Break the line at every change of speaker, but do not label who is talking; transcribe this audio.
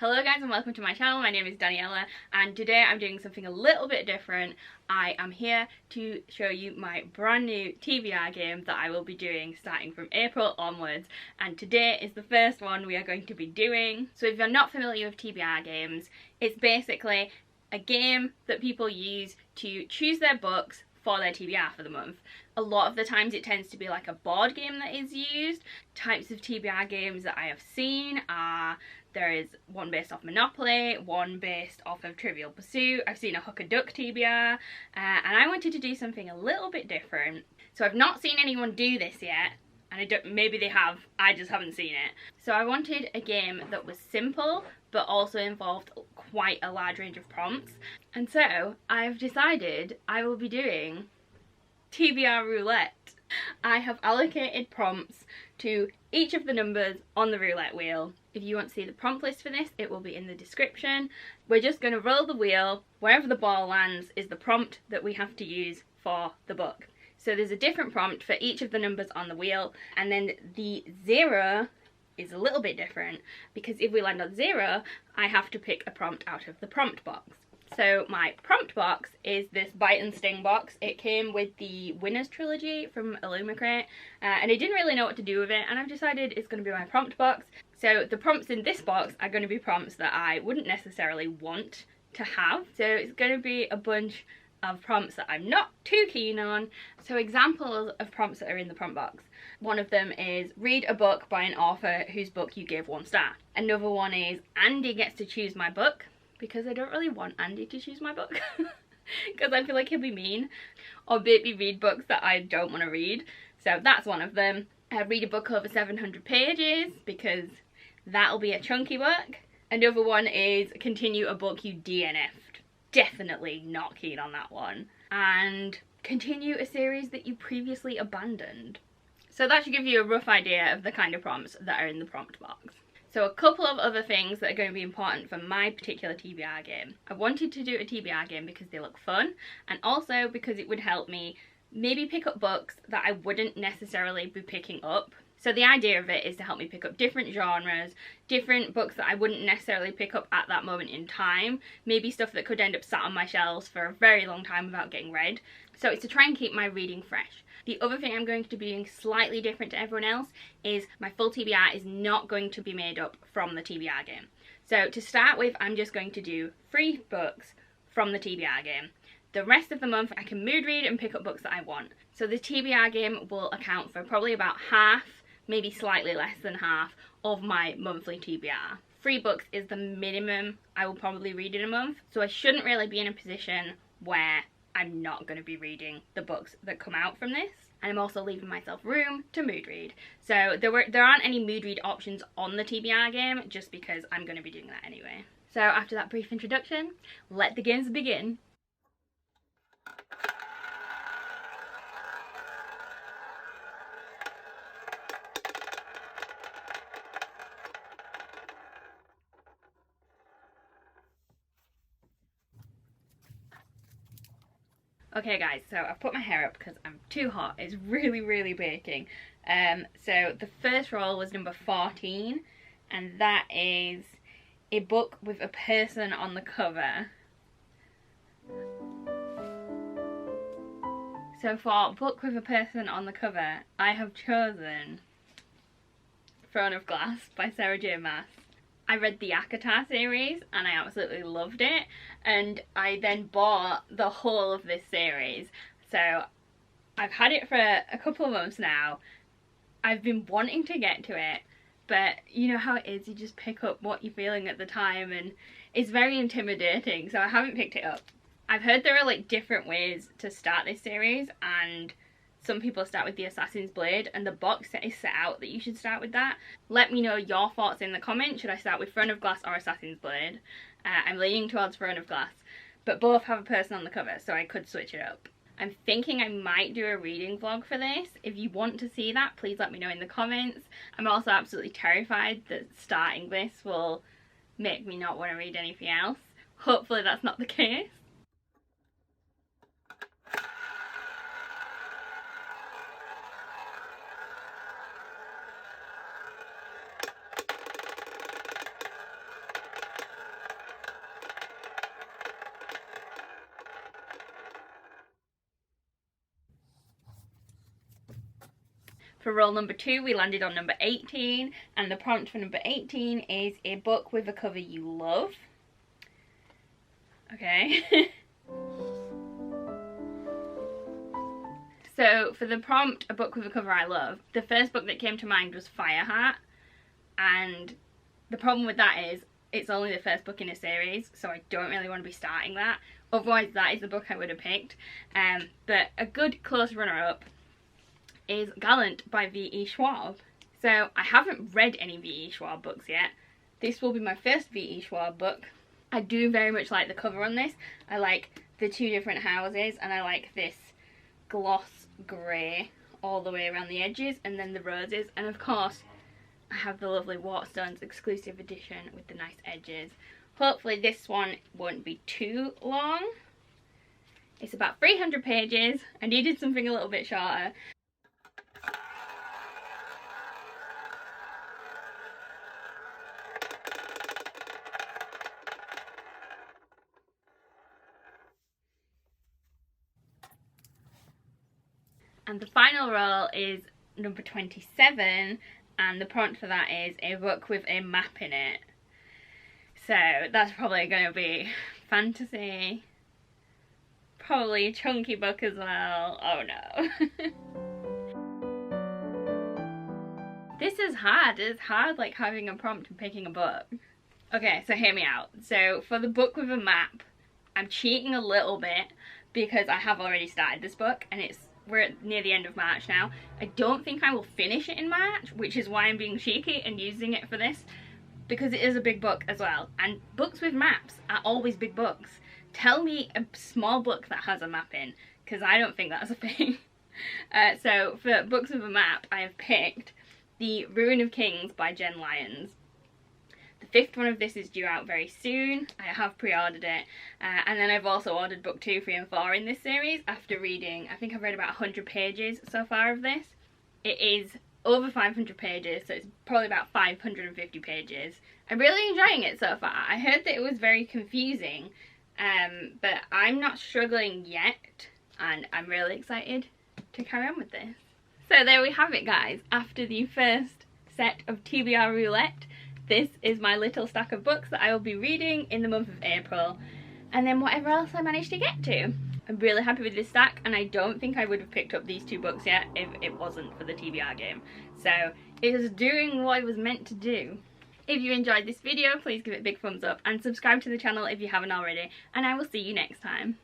Hello guys and welcome to my channel. My name is Daniela and today I'm doing something a little bit different. I am here to show you my brand new TBR game that I will be doing starting from April onwards, and today is the first one we are going to be doing. So if you're not familiar with TBR games, it's basically a game that people use to choose their books for their TBR for the month. A lot of the times it tends to be like a board game that is used. Types of TBR games that I have seen are, there is one based off Monopoly, one based off of Trivial Pursuit. I've seen a Hook a Duck TBR, and I wanted to do something a little bit different. So I've not seen anyone do this yet, and maybe they have, I just haven't seen it. So I wanted a game that was simple, but also involved quite a large range of prompts. And so I've decided I will be doing TBR Roulette. I have allocated prompts to each of the numbers on the roulette wheel. If you want to see the prompt list for this, it will be in the description. We're just going to roll the wheel. Wherever the ball lands is the prompt that we have to use for the book. So there's a different prompt for each of the numbers on the wheel, and then the 0 is a little bit different because if we land on 0, I have to pick a prompt out of the prompt box. So my prompt box is this Bite and Sting box. It came with the Winners trilogy from Illumicrate, and I didn't really know what to do with it, and I've decided it's going to be my prompt box. So the prompts in this box are going to be prompts that I wouldn't necessarily want to have. So it's going to be a bunch of prompts that I'm not too keen on. So examples of prompts that are in the prompt box. One of them is read a book by an author whose book you gave 1 star. Another one is Andy gets to choose my book, because I don't really want Andy to choose my book because I feel like he'll be mean, or make me read books that I don't want to read. So that's one of them. Read a book over 700 pages because that'll be a chunky book. Another one is continue a book you DNF'd. Definitely not keen on that one. And continue a series that you previously abandoned. So that should give you a rough idea of the kind of prompts that are in the prompt box. So a couple of other things that are going to be important for my particular TBR game. I wanted to do a TBR game because they look fun, and also because it would help me maybe pick up books that I wouldn't necessarily be picking up. So the idea of it is to help me pick up different genres, different books that I wouldn't necessarily pick up at that moment in time, maybe stuff that could end up sat on my shelves for a very long time without getting read. So it's to try and keep my reading fresh. The other thing I'm going to be doing slightly different to everyone else is my full TBR is not going to be made up from the TBR game. So to start with, I'm just going to do 3 books from the TBR game. The rest of the month I can mood read and pick up books that I want. So the TBR game will account for probably about half, maybe slightly less than half, of my monthly TBR. 3 books is the minimum I will probably read in a month, so I shouldn't really be in a position where I'm not going to be reading the books that come out from this. And I'm also leaving myself room to mood read. So there aren't any mood read options on the TBR game, just because I'm going to be doing that anyway. So after that brief introduction, let the games begin. Okay guys, so I've put my hair up because I'm too hot. It's really baking. So the first roll was number 14, and that is a book with a person on the cover. So for a book with a person on the cover, I have chosen Throne of Glass by Sarah J. Maas. I read the Akatar series and I absolutely loved it, and I then bought the whole of this series. So I've had it for a couple of months now. I've been wanting to get to it, but you know how it is, you just pick up what you're feeling at the time, and it's very intimidating, so I haven't picked it up. I've heard there are like different ways to start this series, and some people start with the Assassin's Blade, and the box set is set out that you should start with that. Let me know your thoughts in the comments. Should I start with Throne of Glass or Assassin's Blade? I'm leaning towards Throne of Glass, but both have a person on the cover, so I could switch it up. I'm thinking I might do a reading vlog for this. If you want to see that, please let me know in the comments. I'm also absolutely terrified that starting this will make me not want to read anything else. Hopefully that's not the case. For roll number 2, we landed on number 18, and the prompt for number 18 is a book with a cover you love. Okay. So for the prompt, a book with a cover I love, the first book that came to mind was Fireheart, and the problem with that is it's only the first book in a series, so I don't really want to be starting that. Otherwise that is the book I would have picked. But a good close runner-up is Gallant by V.E. Schwab. So I haven't read any V.E. Schwab books yet. This will be my first V.E. Schwab book. I do very much like the cover on this. I like the two different houses, and I like this gloss grey all the way around the edges, and then the roses, and of course I have the lovely Waterstones exclusive edition with the nice edges. Hopefully this one won't be too long. It's about 300 pages. I needed something a little bit shorter. And the final roll is number 27, and the prompt for that is a book with a map in it. So that's probably going to be fantasy. Probably a chunky book as well. Oh no. This is hard. It's hard like having a prompt and picking a book. Okay, so hear me out. So for the book with a map, I'm cheating a little bit because I have already started this book, and we're near the end of March now. I don't think I will finish it in March, which is why I'm being cheeky and using it for this, because it is a big book as well, and books with maps are always big books. Tell me a small book that has a map in, because I don't think that's a thing. So for books with a map, I have picked The Ruin of Kings by Jen Lyons. The 5th one of this is due out very soon. I have pre-ordered it, and then I've also ordered book 2, 3 and 4 in this series after reading, I think I've read about 100 pages so far of this. It is over 500 pages, so it's probably about 550 pages. I'm really enjoying it so far. I heard that it was very confusing, but I'm not struggling yet, and I'm really excited to carry on with this. So there we have it, guys. After the first set of TBR Roulette, this is my little stack of books that I will be reading in the month of April, and then whatever else I manage to get to. I'm really happy with this stack, and I don't think I would have picked up these 2 books yet if it wasn't for the TBR game. So it is doing what it was meant to do. If you enjoyed this video, please give it a big thumbs up and subscribe to the channel if you haven't already, and I will see you next time.